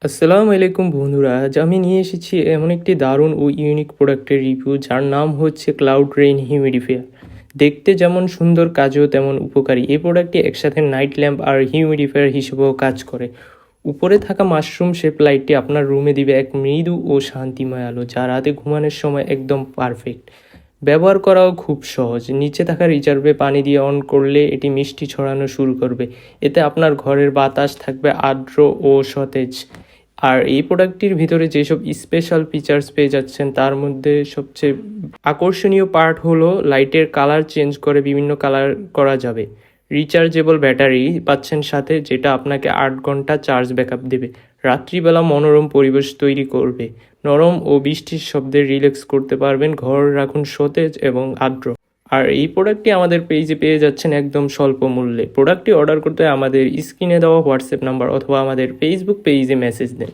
আসসালামু আলাইকুম বন্ধুরা, আজ আমি নিয়ে এসেছি এমন একটি দারুণ ও ইউনিক প্রোডাক্টের রিভিউ যার নাম হচ্ছে ক্লাউড রেইন হিউমিডিফায়ার। দেখতে যেমন সুন্দর, কাজেও তেমন উপকারী। এই প্রোডাক্টটি একসাথে নাইট ল্যাম্প আর হিউমিডিফায়ার হিসেবেও কাজ করে। উপরে থাকা মাশরুম শেপ লাইটটি আপনার রুমে দিবে এক মৃদু ও শান্তিময় আলো, যা রাতে ঘুমানোর সময় একদম পারফেক্ট। ব্যবহার করাও খুব সহজ। নিচে থাকা রিজার্ভে পানি দিয়ে অন করলে এটি মিষ্টি ছড়ানো শুরু করবে। এতে আপনার ঘরের বাতাস থাকবে আর্দ্র ও সতেজ। আর এই প্রোডাক্টটির ভিতরে যেসব স্পেশাল ফিচার্স পেয়ে যাচ্ছেন তার মধ্যে সবচেয়ে আকর্ষণীয় পার্ট হলো লাইটের কালার চেঞ্জ করে বিভিন্ন কালার করা যাবে। রিচার্জেবল ব্যাটারি পাচ্ছেন সাথে, যেটা আপনাকে 8 ঘন্টা চার্জ ব্যাকআপ দেবে। রাত্রিবেলা মনোরম পরিবেশ তৈরি করবে। নরম ও বৃষ্টির শব্দে রিল্যাক্স করতে পারবেন। ঘর রাখুন সতেজ এবং আর্দ্র। আর এই প্রোডাক্টটি আমাদের পেজে পেয়ে যাচ্ছেন একদম স্বল্প মূল্যে। প্রোডাক্টটি অর্ডার করতে আমাদের স্ক্রিনে দেওয়া হোয়াটসঅ্যাপ নাম্বার অথবা আমাদের ফেসবুক পেজে মেসেজ দেন।